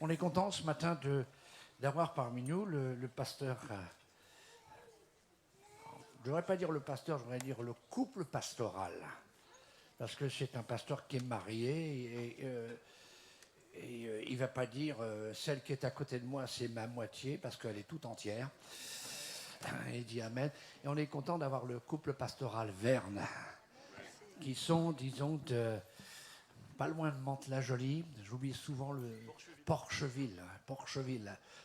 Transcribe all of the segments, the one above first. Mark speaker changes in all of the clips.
Speaker 1: On est content ce matin d'avoir parmi nous le pasteur. Je ne devrais pas dire le pasteur, je voudrais dire le couple pastoral. Parce que c'est un pasteur qui est marié et il ne va pas dire celle qui est à côté de moi, c'est ma moitié, parce qu'elle est toute entière. Il dit Amen. Et on est content d'avoir le couple pastoral Verne, qui sont, disons, pas loin de Mantes-la-Jolie. J'oublie souvent le Porcheville.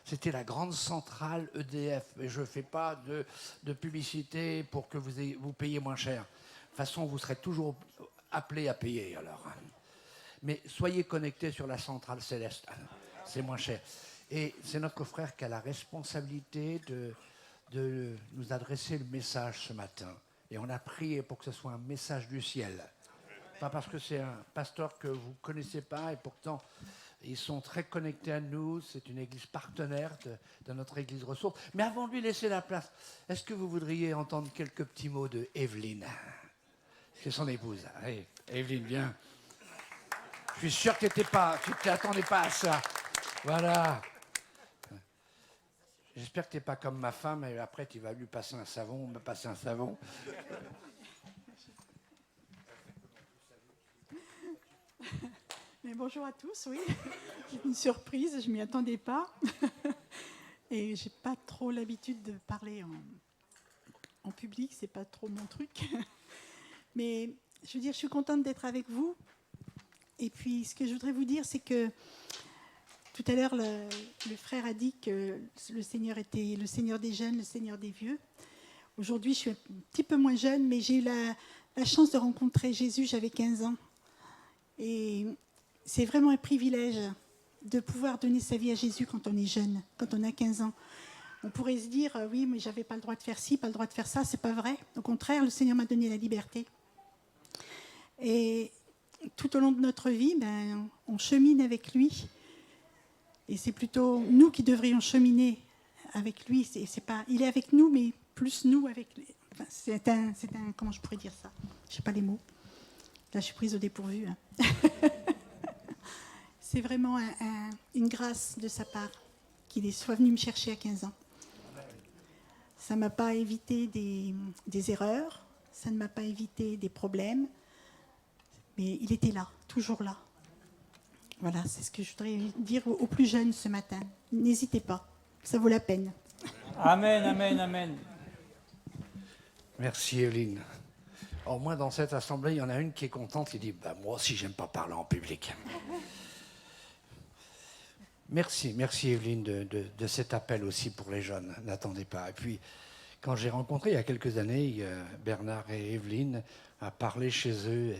Speaker 1: C'était la grande centrale EDF. Et je ne fais pas de publicité pour que vous payiez moins cher. De toute façon, vous serez toujours appelé à payer alors. Mais soyez connectés sur la centrale céleste. C'est moins cher. Et c'est notre frère qui a la responsabilité de nous adresser le message ce matin. Et on a prié pour que ce soit un message du ciel. Pas parce que c'est un pasteur que vous ne connaissez pas, et pourtant, ils sont très connectés à nous. C'est une église partenaire de notre église ressource. Mais avant de lui laisser la place, est-ce que vous voudriez entendre quelques petits mots de Evelyne? C'est son épouse. Allez, Evelyne, viens. Je suis sûr que tu ne t'attendais pas à ça. Voilà. J'espère que tu n'es pas comme ma femme, et après tu vas lui passer un savon, me passer un savon.
Speaker 2: Mais bonjour à tous, oui. C'est une surprise, je ne m'y attendais pas. Et je n'ai pas trop l'habitude de parler en public, ce n'est pas trop mon truc. Mais je veux dire, je suis contente d'être avec vous. Et puis, ce que je voudrais vous dire, c'est que tout à l'heure, le frère a dit que le Seigneur était le Seigneur des jeunes, le Seigneur des vieux. Aujourd'hui, je suis un petit peu moins jeune, mais j'ai eu la chance de rencontrer Jésus, j'avais 15 ans. Et c'est vraiment un privilège de pouvoir donner sa vie à Jésus quand on est jeune, quand on a 15 ans. On pourrait se dire, oui, mais j'avais pas le droit de faire ci, pas le droit de faire ça, c'est pas vrai. Au contraire, le Seigneur m'a donné la liberté. Et tout au long de notre vie, on chemine avec lui. Et c'est plutôt nous qui devrions cheminer avec lui. C'est pas, il est avec nous, mais plus nous avec lui. Enfin, c'est un, comment je pourrais dire ça? Je sais pas les mots. Là, je suis prise au dépourvu. Hein. C'est vraiment une grâce de sa part qu'il soit venu me chercher à 15 ans. Ça ne m'a pas évité des erreurs, ça ne m'a pas évité des problèmes, mais il était là, toujours là. Voilà, c'est ce que je voudrais dire aux plus jeunes ce matin. N'hésitez pas, ça vaut la peine.
Speaker 3: Amen, amen, amen.
Speaker 1: Merci Evelyne. Au moins dans cette assemblée, il y en a une qui est contente, qui dit moi aussi j'aime pas parler en public. Merci Evelyne de cet appel aussi pour les jeunes, n'attendez pas. Et puis, quand j'ai rencontré il y a quelques années Bernard et Evelyne à parler chez eux,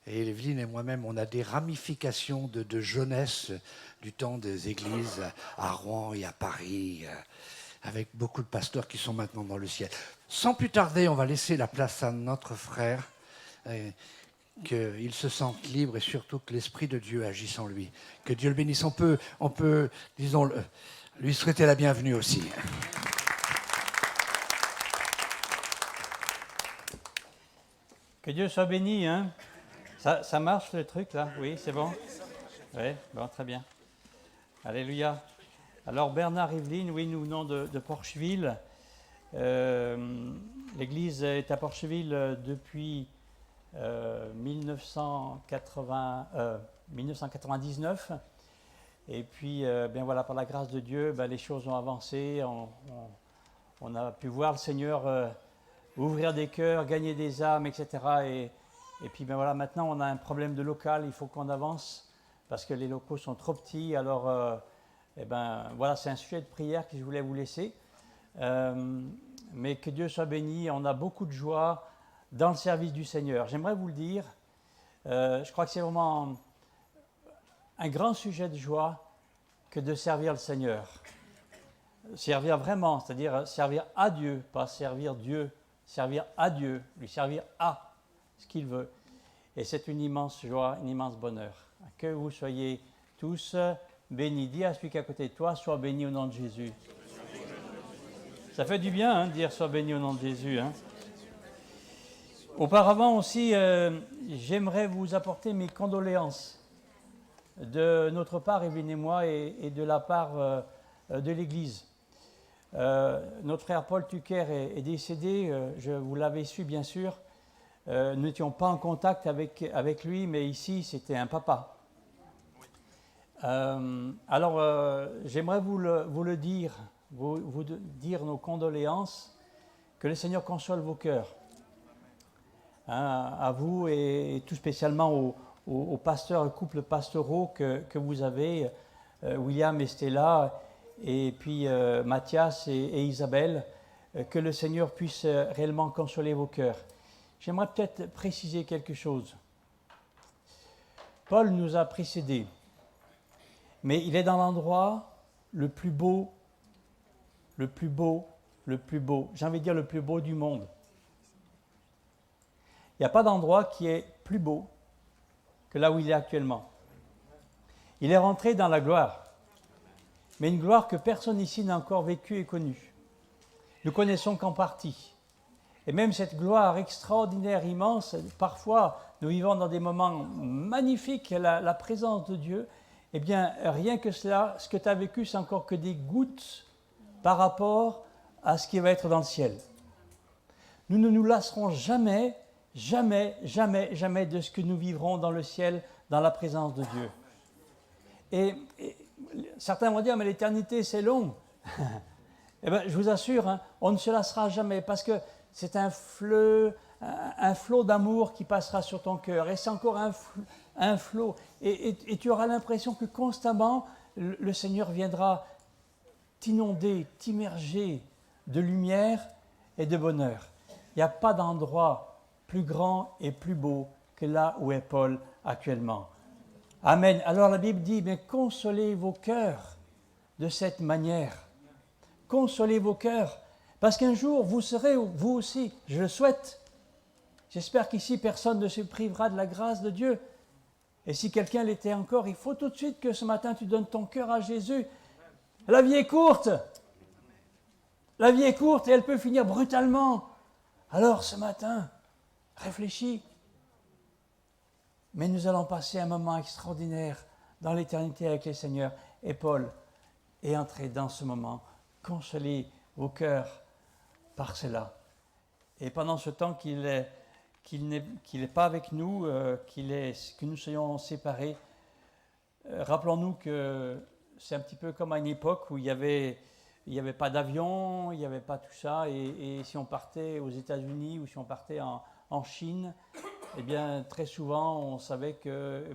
Speaker 1: et Evelyne et moi-même, on a des ramifications de jeunesse du temps des églises à Rouen et à Paris, avec beaucoup de pasteurs qui sont maintenant dans le ciel. Sans plus tarder, on va laisser la place à notre frère, qu'il se sente libre et surtout que l'Esprit de Dieu agisse en lui. Que Dieu le bénisse. On peut, disons, lui souhaiter la bienvenue aussi.
Speaker 3: Que Dieu soit béni, hein. Ça marche le truc là? Oui, c'est bon? Oui, bon, très bien. Alléluia. Alors Bernard Evelyne, oui, nous venons de Porcheville. L'église est à Porcheville depuis 1999. Et puis, bien voilà, par la grâce de Dieu, les choses ont avancé. On a pu voir le Seigneur ouvrir des cœurs, gagner des âmes, etc. Et puis, ben voilà, maintenant, on a un problème de local. Il faut qu'on avance parce que les locaux sont trop petits. Alors, voilà, c'est un sujet de prière que je voulais vous laisser. Mais que Dieu soit béni. On a beaucoup de joie dans le service du Seigneur. J'aimerais vous le dire. Je crois que c'est vraiment un grand sujet de joie que de servir le Seigneur. Servir vraiment, c'est-à-dire servir à Dieu, pas servir Dieu. Servir à Dieu, lui servir à ce qu'il veut. Et c'est une immense joie, un immense bonheur. Que vous soyez tous bénis. Dis à celui qui est à côté de toi, sois béni au nom de Jésus. Ça fait du bien de dire sois béni au nom de Jésus. Hein. Auparavant aussi, j'aimerais vous apporter mes condoléances de notre part, Evelyne et moi, et de la part de l'Église. Notre frère Paul Tucker est décédé, vous l'avez su bien sûr. Nous n'étions pas en contact avec lui, mais ici c'était un papa. Alors j'aimerais vous le dire, vous dire nos condoléances, que le Seigneur console vos cœurs, hein, à vous et tout spécialement aux pasteurs, couples pastoraux que vous avez, William et Stella, et puis Mathias et Isabelle, que le Seigneur puisse réellement consoler vos cœurs. J'aimerais peut-être préciser quelque chose. Paul nous a précédés, mais il est dans l'endroit le plus beau, j'ai envie de dire le plus beau du monde. Il n'y a pas d'endroit qui est plus beau que là où il est actuellement. Il est rentré dans la gloire, mais une gloire que personne ici n'a encore vécue et connue. Nous connaissons qu'en partie. Et même cette gloire extraordinaire, immense, parfois nous vivons dans des moments magnifiques, la présence de Dieu, eh bien rien que cela, ce que tu as vécu, c'est encore que des gouttes par rapport à ce qui va être dans le ciel. Nous ne nous lasserons jamais de ce que nous vivrons dans le ciel, dans la présence de Dieu. Et certains vont dire, mais l'éternité c'est long. Eh bien, je vous assure, hein, on ne se lassera jamais parce que c'est un flot d'amour qui passera sur ton cœur. Et c'est encore un flot. Et tu auras l'impression que constamment, le Seigneur viendra t'inonder, t'immerger de lumière et de bonheur. Il n'y a pas d'endroit plus grand et plus beau que là où est Paul actuellement. Amen. Alors la Bible dit, mais consolez vos cœurs de cette manière. Consolez vos cœurs. Parce qu'un jour, vous serez, vous aussi, je le souhaite. J'espère qu'ici, personne ne se privera de la grâce de Dieu. Et si quelqu'un l'était encore, il faut tout de suite que ce matin, tu donnes ton cœur à Jésus. La vie est courte. La vie est courte et elle peut finir brutalement. Alors ce matin, réfléchis. Mais nous allons passer un moment extraordinaire dans l'éternité avec le Seigneur. Et Paul est entré dans ce moment. Consolez vos cœurs par cela. Et pendant ce temps qu'il n'est pas avec nous, que nous soyons séparés, rappelons-nous que c'est un petit peu comme à une époque où il n'y avait pas d'avion, il n'y avait pas tout ça, et si on partait aux États-Unis ou si on partait en Chine, eh bien très souvent on savait que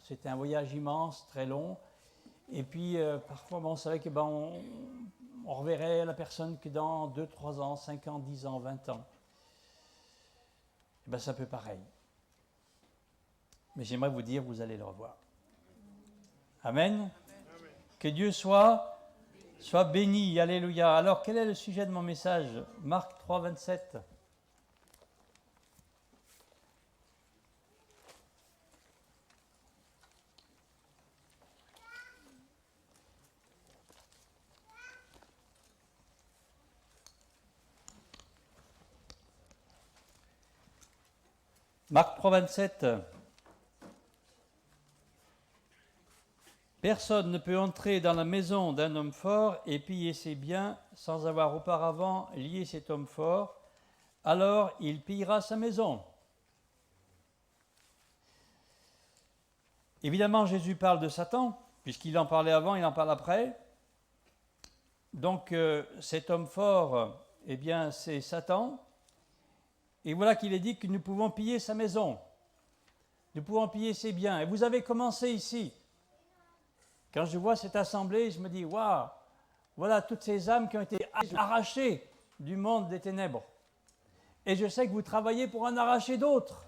Speaker 3: c'était un voyage immense, très long, et puis parfois on savait que on reverrait la personne que dans 2, 3 ans, 5 ans, 10 ans, 20 ans. C'est un peu pareil. Mais j'aimerais vous dire, vous allez le revoir. Amen. Amen. Que Dieu soit béni. Alléluia. Alors, quel est le sujet de mon message? Marc 3, 27. Marc 3, 27. Personne ne peut entrer dans la maison d'un homme fort et piller ses biens sans avoir auparavant lié cet homme fort. Alors il pillera sa maison. Évidemment, Jésus parle de Satan, puisqu'il en parlait avant, il en parle après. Donc cet homme fort, eh bien c'est Satan. Et voilà qu'il est dit que nous pouvons piller sa maison. Nous pouvons piller ses biens. Et vous avez commencé ici. Quand je vois cette assemblée, je me dis, waouh, voilà toutes ces âmes qui ont été arrachées du monde des ténèbres. Et je sais que vous travaillez pour en arracher d'autres.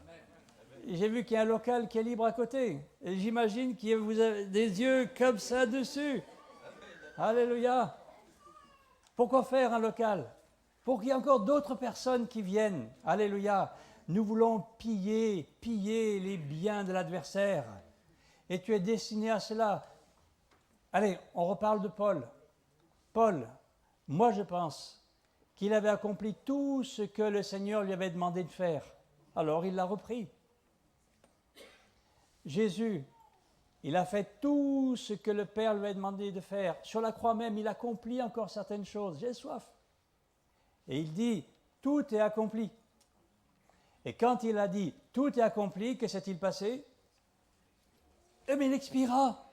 Speaker 3: J'ai vu qu'il y a un local qui est libre à côté. Et j'imagine que vous avez des yeux comme ça dessus. Alléluia. Pourquoi faire un local? Pour qu'il y ait encore d'autres personnes qui viennent. Alléluia. Nous voulons piller les biens de l'adversaire. Et tu es destiné à cela. Allez, on reparle de Paul. Paul, moi je pense qu'il avait accompli tout ce que le Seigneur lui avait demandé de faire. Alors il l'a repris. Jésus, Il a fait tout ce que le Père lui a demandé de faire. Sur la croix même, il accomplit encore certaines choses. J'ai soif. Et il dit, tout est accompli. Et quand il a dit, tout est accompli, que s'est-il passé? Eh bien, il expira.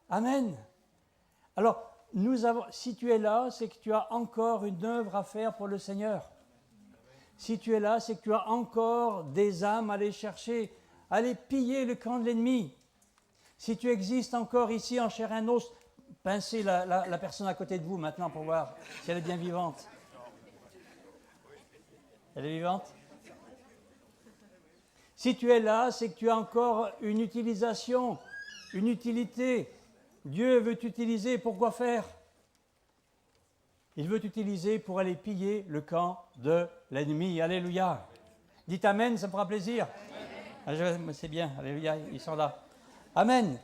Speaker 3: Amen. Alors, si tu es là, c'est que tu as encore une œuvre à faire pour le Seigneur. Si tu es là, c'est que tu as encore des âmes à aller chercher, à aller piller le camp de l'ennemi. Si tu existes encore ici en chair et en os, pincez la personne à côté de vous maintenant pour voir si elle est bien vivante. Elle est vivante? Si tu es là, c'est que tu as encore une utilisation, une utilité. Dieu veut t'utiliser pour quoi faire? Il veut t'utiliser pour aller piller le camp de l'ennemi. Alléluia. Dites Amen, ça me fera plaisir. C'est bien, Alléluia, ils sont là. Amen.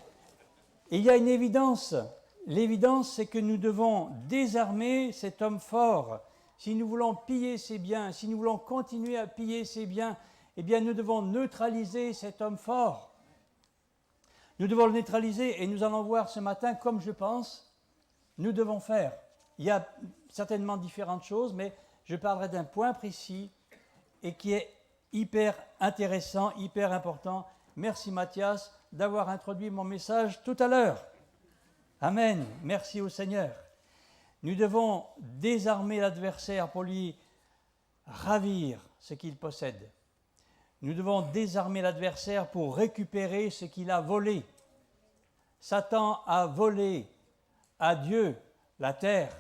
Speaker 3: Et il y a une évidence. L'évidence, c'est que nous devons désarmer cet homme fort. Si nous voulons piller ses biens, si nous voulons continuer à piller ses biens, eh bien nous devons neutraliser cet homme fort. Nous devons le neutraliser et nous allons voir ce matin, comme je pense, nous devons faire. Il y a certainement différentes choses, mais je parlerai d'un point précis et qui est hyper intéressant, hyper important. Merci Mathias d'avoir introduit mon message tout à l'heure. Amen. Merci au Seigneur. Nous devons désarmer l'adversaire pour lui ravir ce qu'il possède. Nous devons désarmer l'adversaire pour récupérer ce qu'il a volé. Satan a volé à Dieu la terre,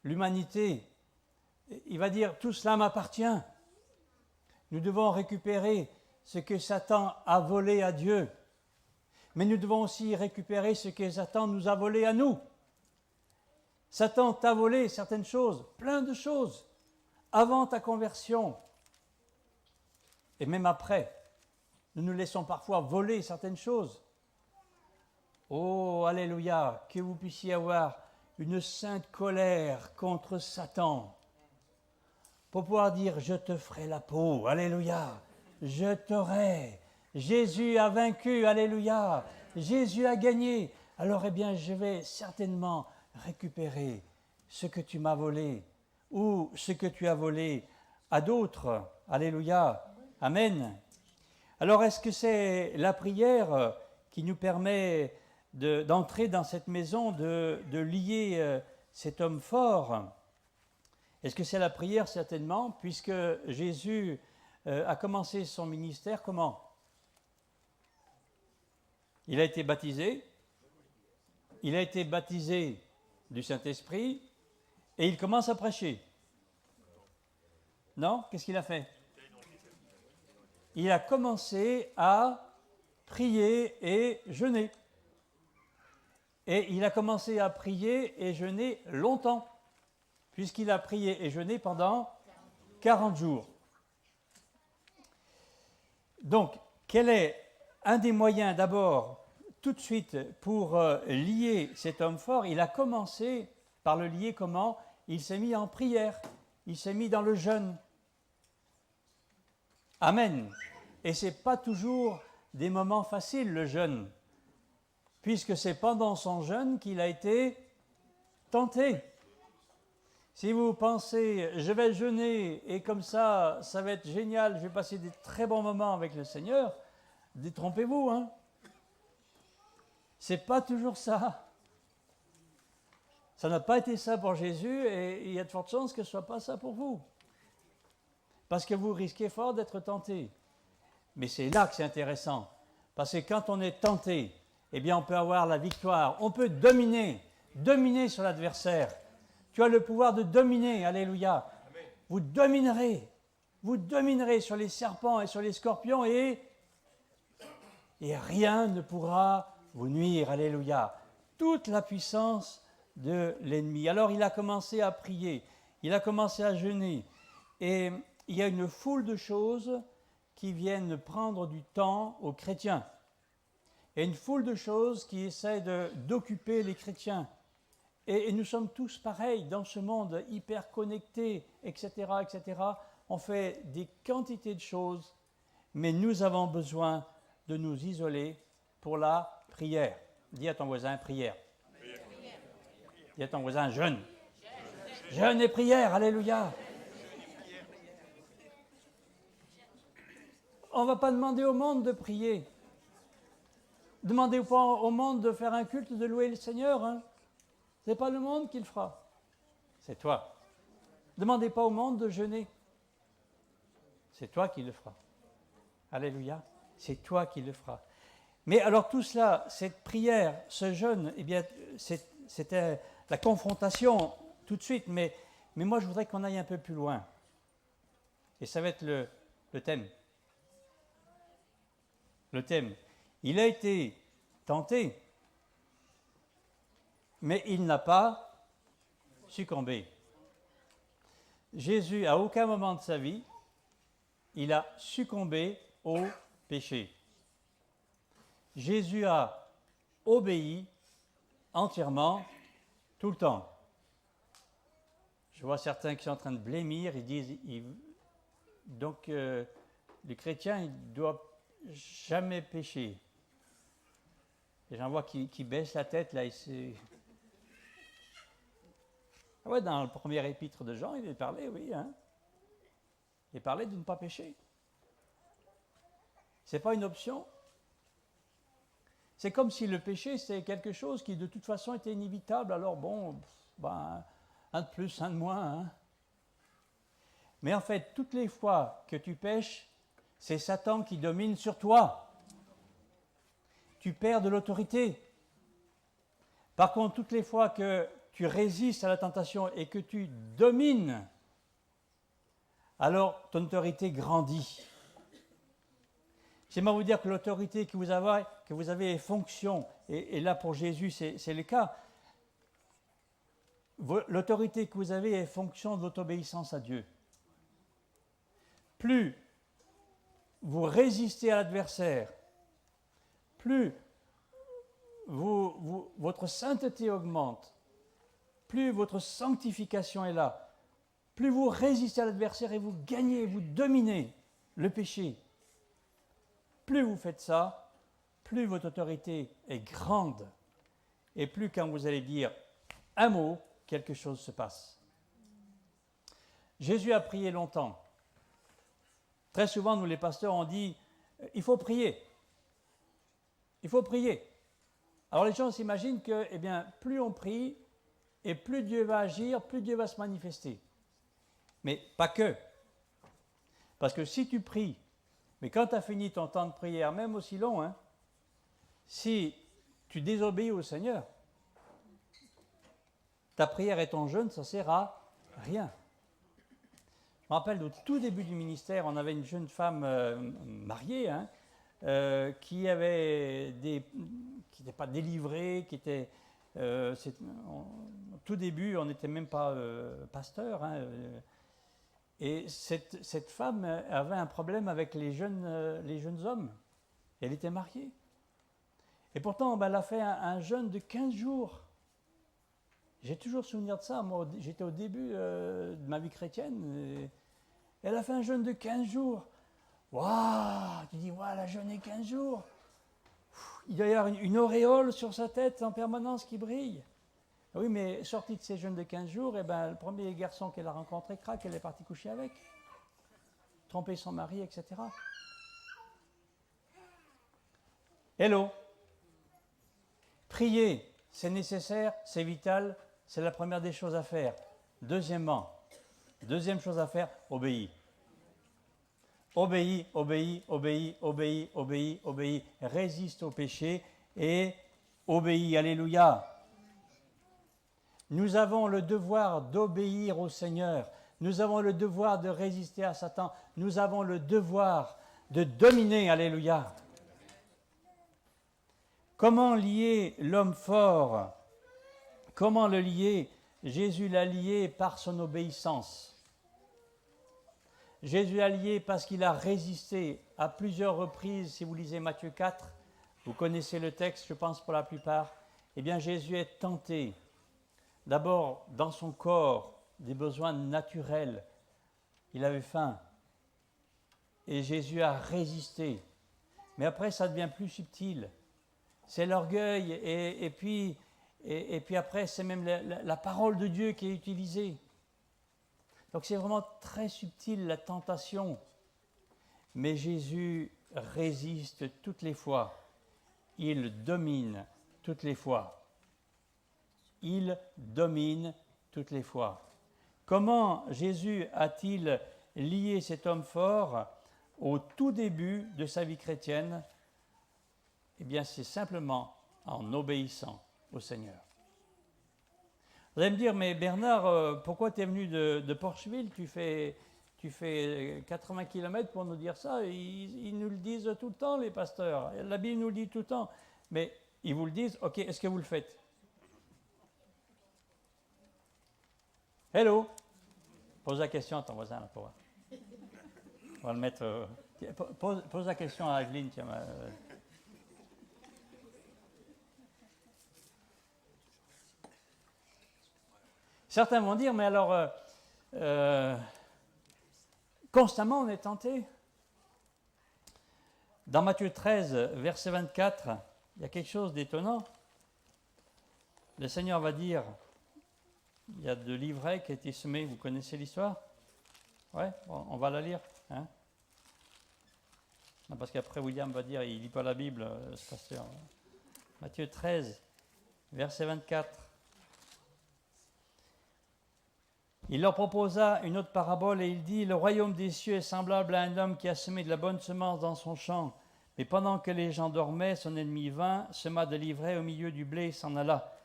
Speaker 3: l'humanité. Il va dire, tout cela m'appartient. Nous devons récupérer ce que Satan a volé à Dieu. Mais nous devons aussi récupérer ce que Satan nous a volé à nous. Satan t'a volé certaines choses, plein de choses, avant ta conversion. Et même après, nous nous laissons parfois voler certaines choses. Oh, alléluia, que vous puissiez avoir une sainte colère contre Satan pour pouvoir dire, je te ferai la peau, alléluia, je t'aurai. Jésus a vaincu, alléluia, Jésus a gagné. Alors, eh bien, je vais certainement récupérer ce que tu m'as volé ou ce que tu as volé à d'autres, alléluia. Amen. Alors, est-ce que c'est la prière qui nous permet d'entrer dans cette maison, de lier cet homme fort? Est-ce que c'est la prière? Certainement, puisque Jésus a commencé son ministère comment? Il a été baptisé du Saint-Esprit et il commence à prêcher. Non? Qu'est-ce qu'il a fait? Il a commencé à prier et jeûner. Et il a commencé à prier et jeûner longtemps, puisqu'il a prié et jeûné pendant 40 jours. Donc, quel est un des moyens d'abord, tout de suite, pour lier cet homme fort? Il a commencé par le lier comment? Il s'est mis en prière, il s'est mis dans le jeûne. Amen. Et ce n'est pas toujours des moments faciles, le jeûne, puisque c'est pendant son jeûne qu'il a été tenté. Si vous pensez, je vais jeûner et comme ça va être génial, je vais passer des très bons moments avec le Seigneur, détrompez-vous, hein. C'est pas toujours ça. Ça n'a pas été ça pour Jésus et il y a de fortes chances que ce ne soit pas ça pour vous. Parce que vous risquez fort d'être tenté. Mais c'est là que c'est intéressant. Parce que quand on est tenté, eh bien on peut avoir la victoire. On peut dominer sur l'adversaire. Tu as le pouvoir de dominer, alléluia. Amen. Vous dominerez sur les serpents et sur les scorpions et rien ne pourra vous nuire, alléluia. Toute la puissance de l'ennemi. Alors il a commencé à prier, il a commencé à jeûner et il y a une foule de choses qui viennent prendre du temps aux chrétiens. Il y a une foule de choses qui essaient d'occuper les chrétiens. Et nous sommes tous pareils dans ce monde hyper connecté, etc., etc. On fait des quantités de choses, mais nous avons besoin de nous isoler pour la prière. Dis à ton voisin, prière. Dis à ton voisin, jeûne. Jeûne et prière, alléluia. On ne va pas demander au monde de prier. Demandez pas au monde de faire un culte, de louer le Seigneur. Hein. Ce n'est pas le monde qui le fera. C'est toi. Demandez pas au monde de jeûner. C'est toi qui le feras. Alléluia. C'est toi qui le feras. Mais alors tout cela, cette prière, ce jeûne, eh bien, c'était la confrontation tout de suite. Mais moi, je voudrais qu'on aille un peu plus loin. Et ça va être le thème. Le thème. Il a été tenté, mais il n'a pas succombé. Jésus, à aucun moment de sa vie, il a succombé au péché. Jésus a obéi entièrement, tout le temps. Je vois certains qui sont en train de blêmir, ils disent, donc le chrétien, il ne doit jamais pécher. Et j'en vois qui baissent la tête, là, Ah ouais, dans le premier épître de Jean, il est parlé, oui, hein. Il est parlé de ne pas pécher. Ce n'est pas une option. C'est comme si le péché, c'est quelque chose qui de toute façon était inévitable. Alors bon, ben, un de plus, un de moins. Hein. Mais en fait, toutes les fois que tu pêches, c'est Satan qui domine sur toi. Tu perds de l'autorité. Par contre, toutes les fois que tu résistes à la tentation et que tu domines, alors ton autorité grandit. J'aimerais vous dire que l'autorité que vous avez est fonction, et là pour Jésus c'est le cas. L'autorité que vous avez est fonction de votre obéissance à Dieu. Plus vous résistez à l'adversaire, plus votre sainteté augmente, plus votre sanctification est là, plus vous résistez à l'adversaire et vous gagnez, vous dominez le péché. Plus vous faites ça, plus votre autorité est grande et plus quand vous allez dire un mot, quelque chose se passe. Jésus a prié longtemps. Très souvent, nous les pasteurs, on dit il faut prier. Il faut prier. Alors les gens s'imaginent que, eh bien, plus on prie et plus Dieu va agir, plus Dieu va se manifester. Mais pas que. Parce que si tu pries, mais quand tu as fini ton temps de prière, même aussi long, hein, si tu désobéis au Seigneur, ta prière et ton jeûne, ça ne sert à rien. Je me rappelle au tout début du ministère, on avait une jeune femme mariée, hein, qui n'était pas délivrée, qui était... au tout début, on n'était même pas pasteur, hein, et cette femme avait un problème avec les jeunes hommes. Elle était mariée. Et pourtant, ben, elle a fait un jeûne de 15 jours. J'ai toujours souvenir de ça. Moi, j'étais au début de ma vie chrétienne. Elle a fait un jeûne de 15 jours. Waouh! Tu dis, waouh, elle a jeûné 15 jours. Il doit y avoir une auréole sur sa tête en permanence qui brille. Oui, mais sortie de ces jeûnes de 15 jours, eh ben, le premier garçon qu'elle a rencontré, crac, elle est partie coucher avec. Tromper son mari, etc. Hello! Prier, c'est nécessaire, c'est vital, c'est la première des choses à faire. Deuxième chose à faire, obéis. Obéis, obéis, obéis, obéis, obéis, obéis. Résiste au péché et obéis. Alléluia. Nous avons le devoir d'obéir au Seigneur. Nous avons le devoir de résister à Satan. Nous avons le devoir de dominer. Alléluia. Comment lier l'homme fort? Comment le lier? Jésus l'a lié par son obéissance. Jésus l'a lié parce qu'il a résisté à plusieurs reprises. Si vous lisez Matthieu 4, vous connaissez le texte, je pense pour la plupart. Eh bien, Jésus est tenté. D'abord, dans son corps, des besoins naturels. Il avait faim. Et Jésus a résisté. Mais après, ça devient plus subtil. c'est l'orgueil, et puis après, c'est même la parole de Dieu qui est utilisée. Donc c'est vraiment très subtil la tentation. Mais Jésus résiste toutes les fois. Il domine toutes les fois. Il domine toutes les fois. Comment Jésus a-t-il lié cet homme fort au tout début de sa vie chrétienne? Eh bien, c'est simplement en obéissant au Seigneur. Vous allez me dire, mais Bernard, pourquoi tu es venu de Porcheville? Tu fais 80 km pour nous dire ça. Ils nous le disent tout le temps, les pasteurs. La Bible nous le dit tout le temps. Mais ils vous le disent, ok, est-ce que vous le faites? Hello? Pose la question à ton voisin, là, pour voir. On va le mettre... pose la question à Adeline, tiens. Certains vont dire, mais alors, constamment on est tenté. Dans Matthieu 13, verset 24, il y a quelque chose d'étonnant. Le Seigneur va dire, il y a de l'ivraie qui a été semé, vous connaissez l'histoire? Ouais, bon, on va la lire. Hein? Non, parce qu'après William va dire, il ne lit pas la Bible, ce pasteur. Matthieu 13, verset 24. Il leur proposa une autre parabole et il dit, « Le royaume des cieux est semblable à un homme qui a semé de la bonne semence dans son champ. Mais pendant que les gens dormaient, son ennemi vint, sema de l'ivraie au milieu du blé et s'en alla.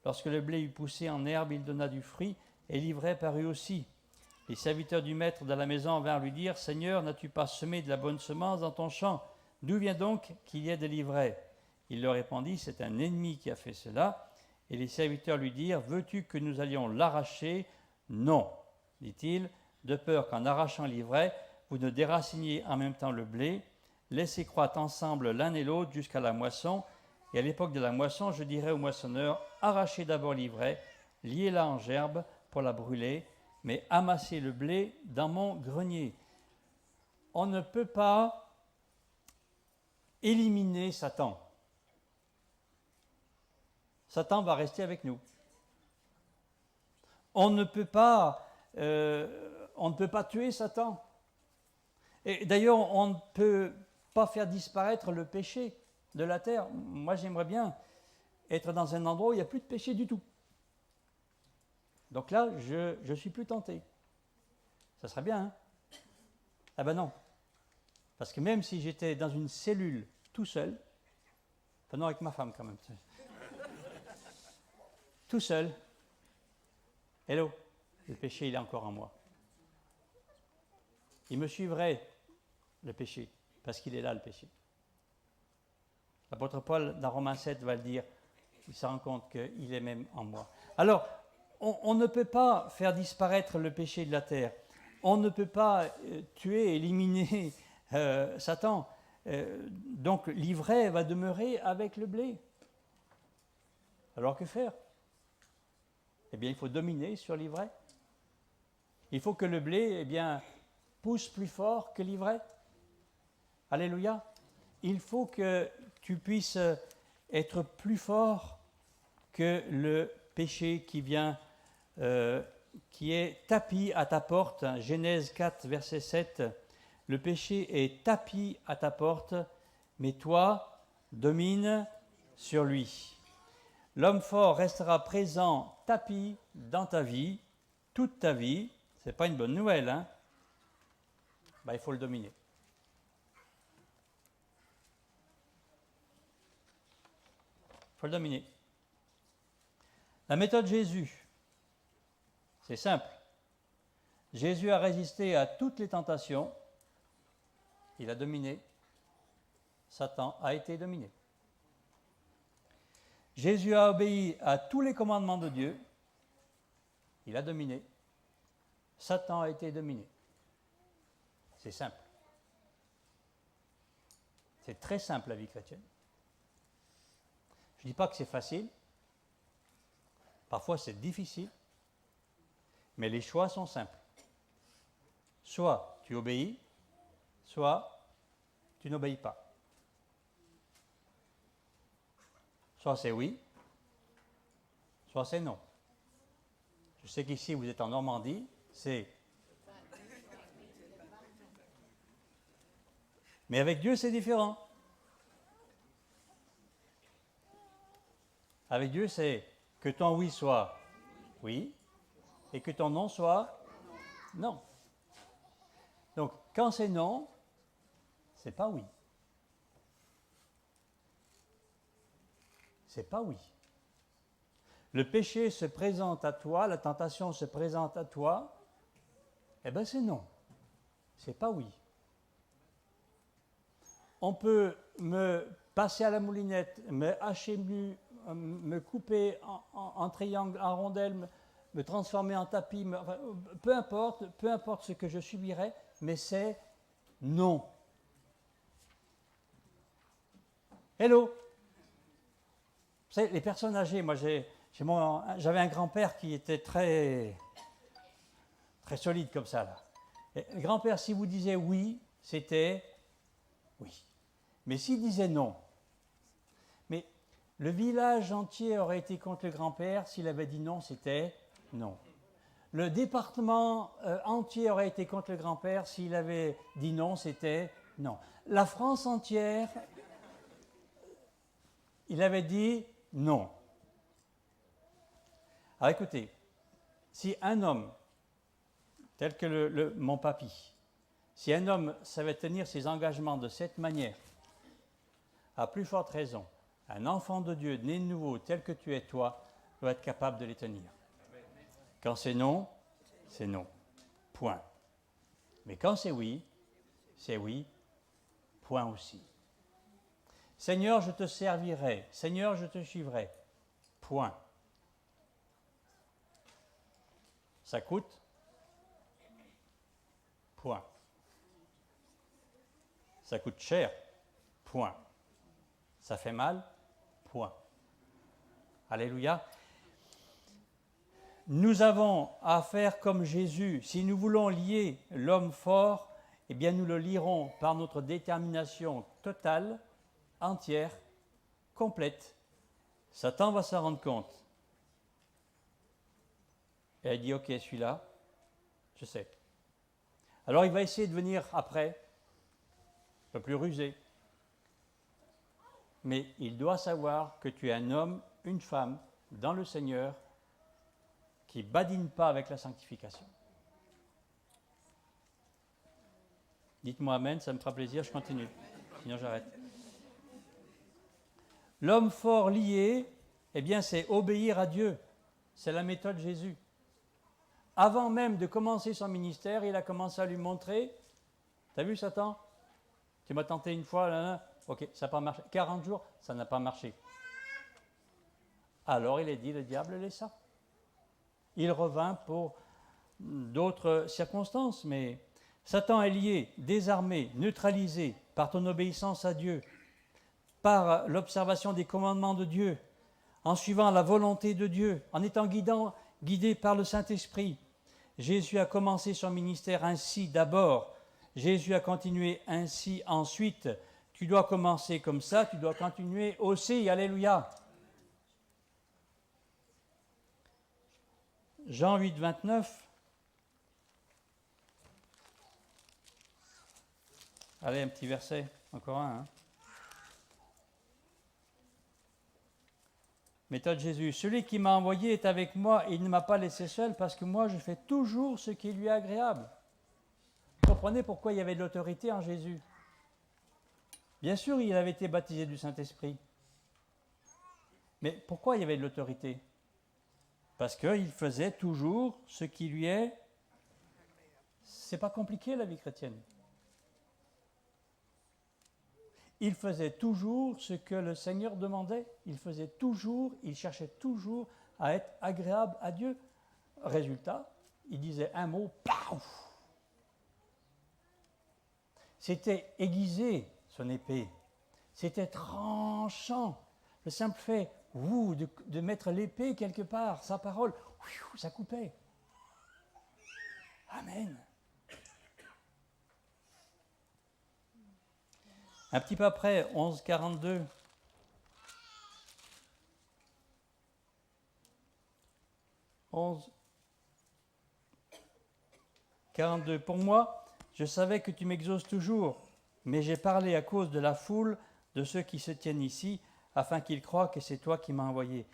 Speaker 3: Lorsque le blé eut poussé en herbe, il donna du fruit, et l'ivraie parut aussi. Les serviteurs du maître de la maison vinrent lui dire, « Seigneur, n'as-tu pas semé de la bonne semence dans ton champ? D'où vient donc qu'il y ait de l'ivraie ?» Il leur répondit, « C'est un ennemi qui a fait cela. » Et les serviteurs lui dirent, « Veux-tu que nous allions l'arracher ?» Non, dit-il, de peur qu'en arrachant l'ivraie, vous ne déraciniez en même temps le blé. Laissez croître ensemble l'un et l'autre jusqu'à la moisson. Et à l'époque de la moisson, je dirai au moissonneur, arrachez d'abord l'ivraie, liez-la en gerbe pour la brûler, mais amassez le blé dans mon grenier. On ne peut pas éliminer Satan. Satan va rester avec nous. On ne peut pas tuer Satan. Et d'ailleurs, on ne peut pas faire disparaître le péché de la terre. Moi, j'aimerais bien être dans un endroit où il n'y a plus de péché du tout. Donc là, je suis plus tenté. Ça serait bien, hein? Ah ben non. Parce que même si j'étais dans une cellule tout seul, enfin non, avec ma femme quand même, tout seul, hello, le péché, il est encore en moi. Il me suivrait, le péché, parce qu'il est là, le péché. L'apôtre Paul, dans Romains 7, va le dire, il se rend compte qu'il est même en moi. Alors, on ne peut pas faire disparaître le péché de la terre. On ne peut pas tuer, éliminer Satan. Donc, l'ivraie va demeurer avec le blé. Alors, que faire? Eh bien, il faut dominer sur l'ivraie. Il faut que le blé, pousse plus fort que l'ivraie. Alléluia. Il faut que tu puisses être plus fort que le péché qui vient, qui est tapi à ta porte. Genèse 4, verset 7. Le péché est tapi à ta porte, mais toi, domine sur lui. L'homme fort restera présent, tapi dans ta vie, toute ta vie. Ce n'est pas une bonne nouvelle, hein? Il faut le dominer. Il faut le dominer. La méthode Jésus, c'est simple. Jésus a résisté à toutes les tentations. Il a dominé. Satan a été dominé. Jésus a obéi à tous les commandements de Dieu. Il a dominé. Satan a été dominé. C'est simple. C'est très simple la vie chrétienne. Je ne dis pas que c'est facile. Parfois c'est difficile. Mais les choix sont simples. Soit tu obéis, soit tu n'obéis pas. Soit c'est oui, soit c'est non. Je sais qu'ici, vous êtes en Normandie, c'est... Mais avec Dieu, c'est différent. Avec Dieu, c'est que ton oui soit oui et que ton non soit non. Donc, quand c'est non, c'est pas oui. C'est pas oui. Le péché se présente à toi, la tentation se présente à toi, eh bien c'est non. C'est pas oui. On peut me passer à la moulinette, me hacher, me couper en triangle, en rondelle, me transformer en tapis, enfin, peu importe ce que je subirai, mais c'est non. Hello. Vous savez, les personnes âgées, moi j'avais un grand-père qui était très solide comme ça. Là. Et le grand-père, si vous disiez oui, c'était oui. Mais s'il disait non, mais le village entier aurait été contre le grand-père, s'il avait dit non, c'était non. Le département entier aurait été contre le grand-père, s'il avait dit non, c'était non. La France entière, il avait dit non. Alors écoutez, si un homme, tel que mon papy, si un homme savait tenir ses engagements de cette manière, à plus forte raison, un enfant de Dieu né de nouveau tel que tu es toi, doit être capable de les tenir. Quand c'est non, point. Mais quand c'est oui, point aussi. Seigneur, je te servirai, Seigneur, je te suivrai, point. Ça coûte, point. Ça coûte cher, point. Ça fait mal, point. Alléluia. Nous avons à faire comme Jésus. Si nous voulons lier l'homme fort, eh bien nous le lierons par notre détermination totale, entière, complète. Satan va s'en rendre compte. Et il dit, ok, celui-là, je sais. Alors il va essayer de venir après, un peu plus rusé. Mais il doit savoir que tu es un homme, une femme, dans le Seigneur, qui ne badine pas avec la sanctification. Dites-moi amen, ça me fera plaisir, je continue. Sinon j'arrête. L'homme fort lié, eh bien c'est obéir à Dieu. C'est la méthode Jésus. Avant même de commencer son ministère, il a commencé à lui montrer, t'as vu Satan? Tu m'as tenté une fois, là, ok, ça n'a pas marché. 40 jours, ça n'a pas marché. Alors il est dit, le diable laissa. Il revint pour d'autres circonstances, mais Satan est lié, désarmé, neutralisé par ton obéissance à Dieu, par l'observation des commandements de Dieu, en suivant la volonté de Dieu, en étant guidé par le Saint-Esprit. Jésus a commencé son ministère ainsi d'abord. Jésus a continué ainsi ensuite. Tu dois commencer comme ça, tu dois continuer aussi. Alléluia. Jean 8, 29. Allez, un petit verset, encore un. Méthode Jésus. Celui qui m'a envoyé est avec moi et il ne m'a pas laissé seul parce que moi je fais toujours ce qui lui est agréable. Vous comprenez pourquoi il y avait de l'autorité en Jésus? Bien sûr, il avait été baptisé du Saint-Esprit. Mais pourquoi il y avait de l'autorité? Parce qu'il faisait toujours ce qui lui est... C'est pas compliqué la vie chrétienne. Il faisait toujours ce que le Seigneur demandait. Il cherchait toujours à être agréable à Dieu. Résultat, il disait un mot, paf! C'était aiguisé, son épée. C'était tranchant. Le simple fait, de mettre l'épée quelque part, sa parole, ça coupait. Amen. Un petit peu après, 11, 42. 11, 42. Pour moi, je savais que tu m'exauces toujours, mais j'ai parlé à cause de la foule de ceux qui se tiennent ici, afin qu'ils croient que c'est toi qui m'as envoyé.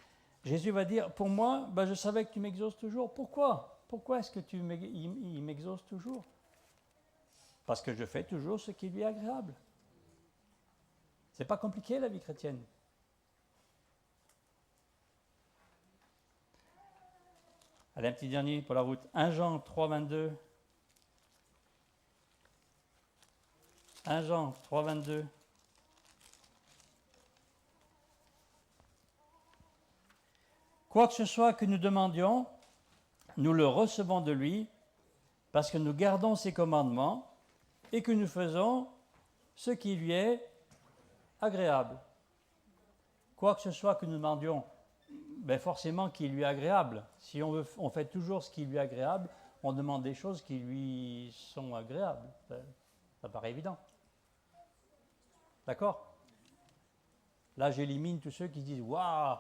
Speaker 3: Jésus va dire, pour moi, je savais que tu m'exauces toujours. Pourquoi? Pourquoi est-ce que il m'exauce toujours? Parce que je fais toujours ce qui lui est agréable. C'est pas compliqué la vie chrétienne. Allez, un petit dernier pour la route. 1 Jean 3, 22. 1 Jean 3, 22. Quoi que ce soit que nous demandions, nous le recevons de lui, parce que nous gardons ses commandements et que nous faisons ce qui lui est agréable. Quoi que ce soit que nous demandions, forcément qui lui est agréable. Si on fait toujours ce qui lui est agréable, on demande des choses qui lui sont agréables. Ça paraît évident. D'accord? Là, j'élimine tous ceux qui disent « Waouh,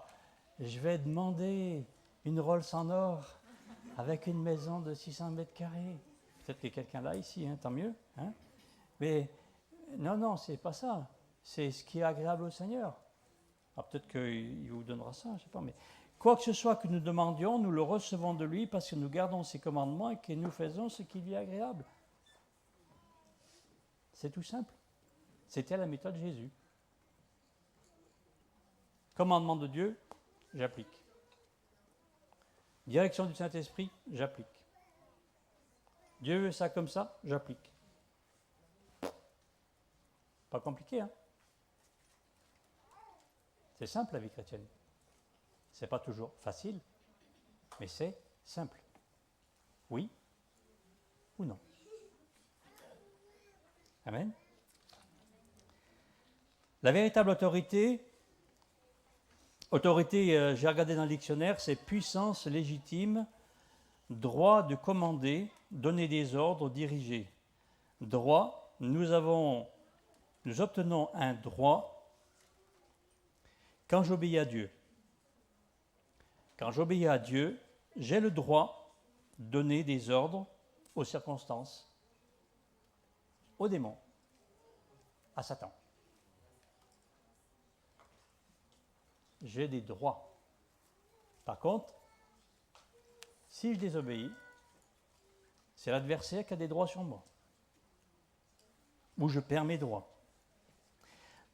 Speaker 3: je vais demander une Rolls en or avec une maison de 600 mètres carrés. » Peut-être qu'il y a quelqu'un là, ici, tant mieux. Mais non, c'est pas ça. C'est ce qui est agréable au Seigneur. Alors peut-être qu'il vous donnera ça, je ne sais pas. Mais quoi que ce soit que nous demandions, nous le recevons de lui parce que nous gardons ses commandements et que nous faisons ce qui lui est agréable. C'est tout simple. C'était la méthode de Jésus. Commandement de Dieu, j'applique. Direction du Saint-Esprit, j'applique. Dieu veut ça comme ça, j'applique. Pas compliqué, hein? C'est simple la vie chrétienne. C'est pas toujours facile, mais c'est simple. Oui ou non? Amen. La véritable autorité, j'ai regardé dans le dictionnaire, c'est puissance légitime, droit de commander, donner des ordres, diriger. Droit, nous obtenons un droit quand j'obéis à Dieu. Quand j'obéis à Dieu, j'ai le droit de donner des ordres aux circonstances, aux démons, à Satan. J'ai des droits. Par contre, si je désobéis, c'est l'adversaire qui a des droits sur moi, ou je perds mes droits.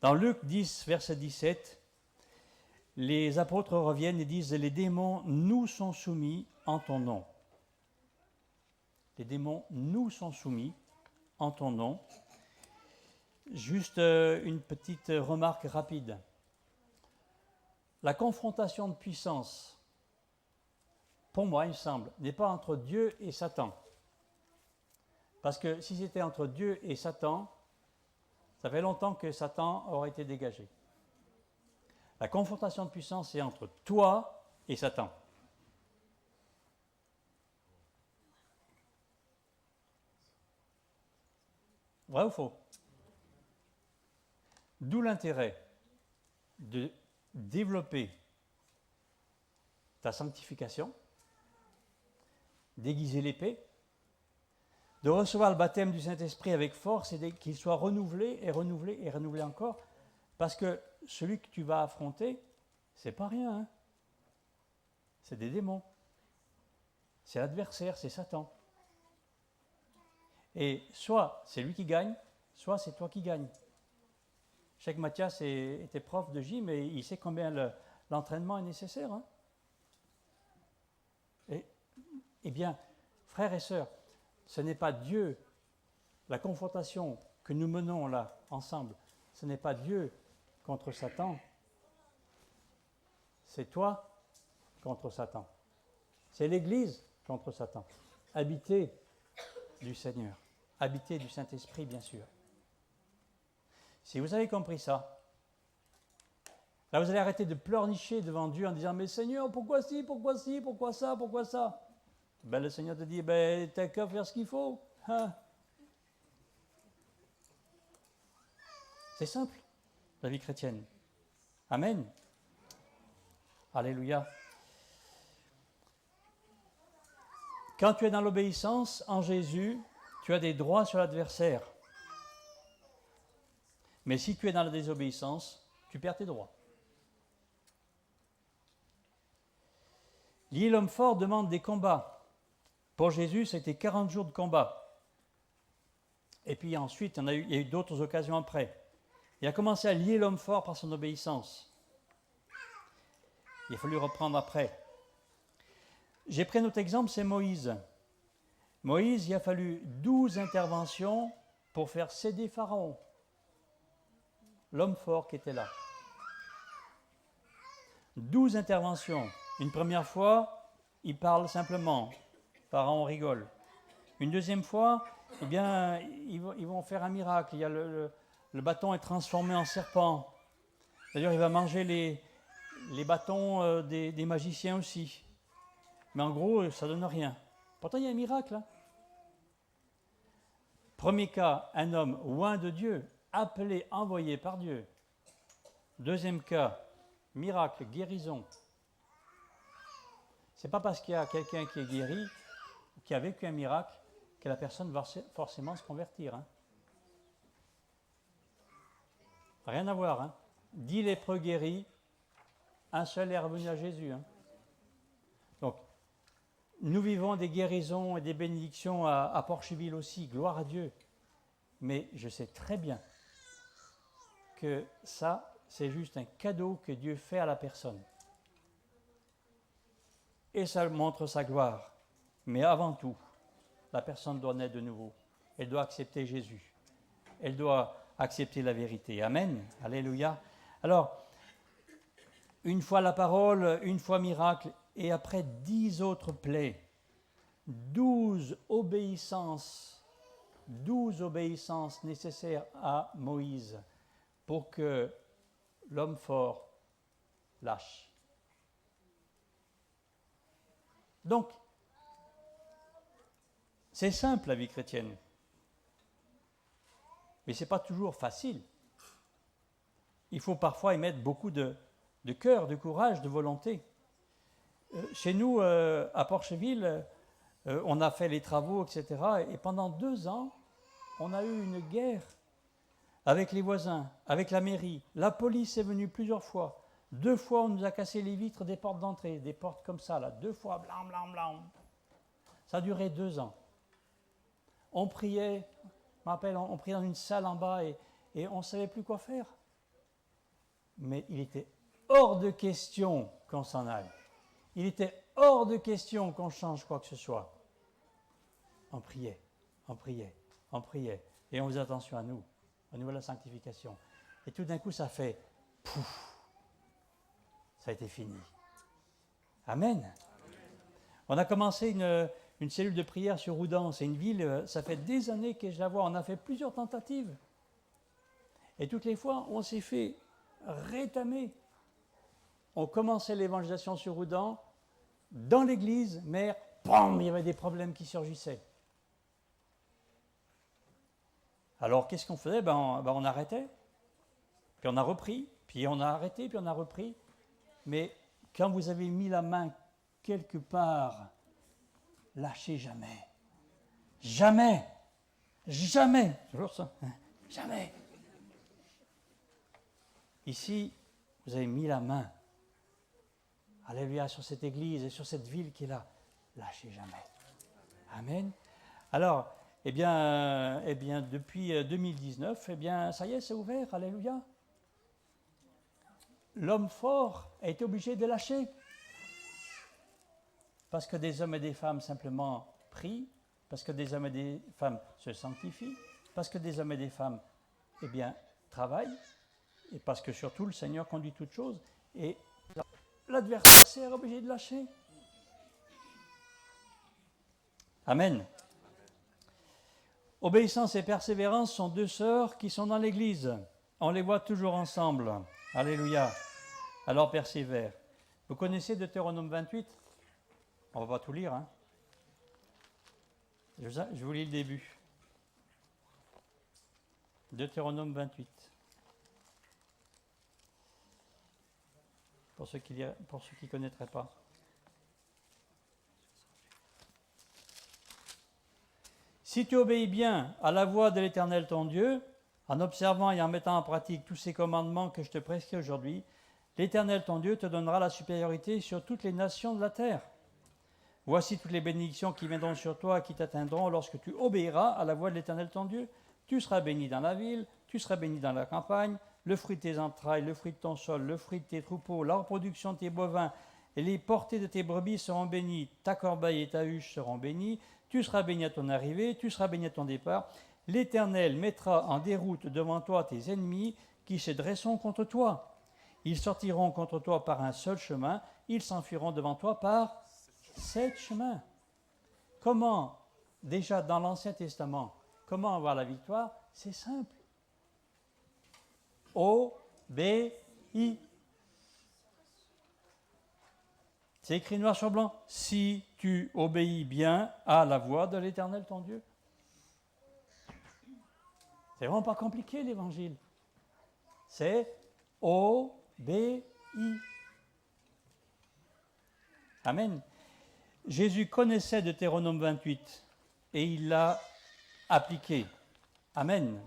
Speaker 3: Dans Luc 10, verset 17, les apôtres reviennent et disent « Les démons nous sont soumis en ton nom. » Les démons nous sont soumis en ton nom. Juste une petite remarque rapide. La confrontation de puissance, pour moi, il me semble, n'est pas entre Dieu et Satan. Parce que si c'était entre Dieu et Satan, ça fait longtemps que Satan aurait été dégagé. La confrontation de puissance est entre toi et Satan. Vrai ou faux? D'où l'intérêt de développer ta sanctification, d'aiguiser l'épée, de recevoir le baptême du Saint-Esprit avec force et qu'il soit renouvelé et renouvelé et renouvelé encore, parce que celui que tu vas affronter, c'est pas rien, hein? C'est des démons. C'est l'adversaire, c'est Satan. Et soit c'est lui qui gagne, soit c'est toi qui gagnes. Je sais que Mathias était prof de gym et il sait combien l'entraînement est nécessaire. Hein? Eh bien, frères et sœurs, ce n'est pas Dieu, la confrontation que nous menons là, ensemble, ce n'est pas Dieu contre Satan, c'est toi contre Satan. C'est l'Église contre Satan. Habité du Seigneur, habité du Saint-Esprit, bien sûr. Si vous avez compris ça, là vous allez arrêter de pleurnicher devant Dieu en disant « Mais Seigneur, pourquoi ci, pourquoi ça, pourquoi ça ?» Le Seigneur te dit « T'as qu'à faire ce qu'il faut. Hein? » C'est simple, la vie chrétienne. Amen. Alléluia. Quand tu es dans l'obéissance en Jésus, tu as des droits sur l'adversaire. Mais si tu es dans la désobéissance, tu perds tes droits. Lier l'homme fort demande des combats. Pour Jésus, c'était 40 jours de combat. Et puis ensuite, il y a eu d'autres occasions après. Il a commencé à lier l'homme fort par son obéissance. Il a fallu reprendre après. J'ai pris notre exemple, c'est Moïse. Moïse, il a fallu 12 interventions pour faire céder Pharaon, l'homme fort qui était là. 12 interventions. Une première fois, il parle simplement. Pharaon rigole. Une deuxième fois, eh bien, ils vont faire un miracle. Il y a le bâton est transformé en serpent. D'ailleurs, il va manger les bâtons des magiciens aussi. Mais en gros, ça ne donne rien. Pourtant, il y a un miracle. Hein. Premier cas, un homme loin de Dieu, appelé, envoyé par Dieu. Deuxième cas, miracle, guérison. Ce n'est pas parce qu'il y a quelqu'un qui est guéri, qui a vécu un miracle, que la personne va forcément se convertir. Hein. Rien à voir. Hein. 10 lépreux guéris, un seul est revenu à Jésus. Hein. Donc, nous vivons des guérisons et des bénédictions à Porcheville aussi, gloire à Dieu. Mais je sais très bien que ça, c'est juste un cadeau que Dieu fait à la personne. Et ça montre sa gloire. Mais avant tout, la personne doit naître de nouveau. Elle doit accepter Jésus. Elle doit accepter la vérité. Amen. Alléluia. Alors, une fois la parole, une fois miracle, et après 10 autres plaies, 12 obéissances nécessaires à Moïse pour que l'homme fort lâche. Donc, c'est simple la vie chrétienne, mais ce n'est pas toujours facile. Il faut parfois y mettre beaucoup de cœur, de courage, de volonté. Chez nous, à Porcheville, on a fait les travaux, etc. Et pendant 2 ans, on a eu une guerre avec les voisins, avec la mairie. La police est venue plusieurs fois. 2 fois, on nous a cassé les vitres des portes d'entrée, des portes comme ça, là. 2 fois, blam, blam, blam. Ça a duré 2 ans. On priait, je me rappelle, on priait dans une salle en bas et on ne savait plus quoi faire. Mais il était hors de question qu'on s'en aille. Il était hors de question qu'on change quoi que ce soit. On priait, on priait, on priait. Et on faisait attention à nous, au niveau de la sanctification. Et tout d'un coup, ça fait pouf, ça a été fini. Amen. On a commencé une cellule de prière sur Houdan. C'est une ville, ça fait des années que je la vois. On a fait plusieurs tentatives. Et toutes les fois, on s'est fait rétamer. On commençait l'évangélisation sur Houdan. Dans l'église, mais bam, il y avait des problèmes qui surgissaient. Alors, qu'est-ce qu'on faisait? On arrêtait, puis on a repris, puis on a arrêté, puis on a repris. Mais quand vous avez mis la main quelque part, lâchez jamais. Jamais. Jamais. Toujours ça. Jamais. Ici, vous avez mis la main. Alléluia, sur cette église et sur cette ville qui est là. Lâchez jamais. Amen. Alors, eh bien, depuis 2019, ça y est, c'est ouvert. Alléluia. L'homme fort a été obligé de lâcher. Parce que des hommes et des femmes simplement prient, parce que des hommes et des femmes se sanctifient, parce que des hommes et des femmes, travaillent, et parce que surtout le Seigneur conduit toutes choses, et l'adversaire est obligé de lâcher. Amen. Obéissance et persévérance sont 2 sœurs qui sont dans l'Église. On les voit toujours ensemble. Alléluia. Alors persévère. Vous connaissez Deutéronome 28 ? On ne va pas tout lire. Hein. Je vous lis le début. Deutéronome 28. Pour ceux qui ne connaîtraient pas. Si tu obéis bien à la voix de l'Éternel ton Dieu, en observant et en mettant en pratique tous ces commandements que je te prescris aujourd'hui, l'Éternel ton Dieu te donnera la supériorité sur toutes les nations de la terre. Voici toutes les bénédictions qui viendront sur toi et qui t'atteindront lorsque tu obéiras à la voix de l'Éternel ton Dieu. Tu seras béni dans la ville, tu seras béni dans la campagne, le fruit de tes entrailles, le fruit de ton sol, le fruit de tes troupeaux, la reproduction de tes bovins et les portées de tes brebis seront bénies. Ta corbeille et ta huche seront bénies. Tu seras béni à ton arrivée, tu seras béni à ton départ. L'Éternel mettra en déroute devant toi tes ennemis qui se dresseront contre toi. Ils sortiront contre toi par un seul chemin, ils s'enfuiront devant toi par 7 chemins. Comment, déjà dans l'Ancien Testament, comment avoir la victoire? C'est simple. Obéis. C'est écrit noir sur blanc. Si tu obéis bien à la voix de l'Éternel ton Dieu. C'est vraiment pas compliqué l'évangile. C'est obéis. Amen. Jésus connaissait Deutéronome 28 et il l'a appliqué. Amen.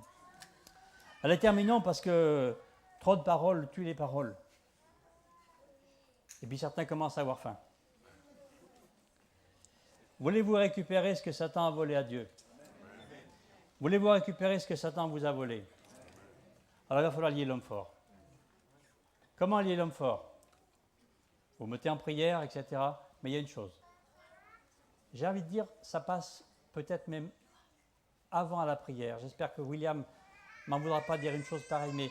Speaker 3: Allez, terminons parce que trop de paroles tuent les paroles. Et puis certains commencent à avoir faim. Voulez-vous récupérer ce que Satan a volé à Dieu? Voulez-vous récupérer ce que Satan vous a volé? Alors il va falloir lier l'homme fort. Comment lier l'homme fort? Vous mettez en prière, etc. Mais il y a une chose. J'ai envie de dire, ça passe peut-être même avant la prière. J'espère que William m'en voudra pas dire une chose pareille, mais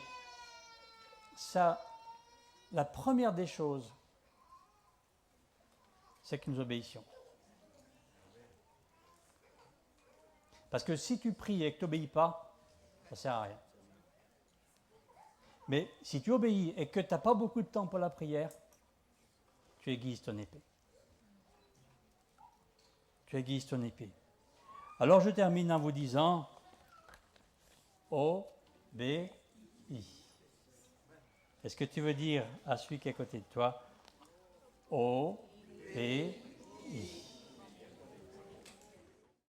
Speaker 3: ça, la première des choses, c'est que nous obéissions. Parce que si tu pries et que tu n'obéis pas, ça ne sert à rien. Mais si tu obéis et que tu n'as pas beaucoup de temps pour la prière, tu aiguises ton épée. Tu aiguises ton épée. Alors je termine en vous disant, obéis. Est-ce que tu veux dire à celui qui est à côté de toi, obéis?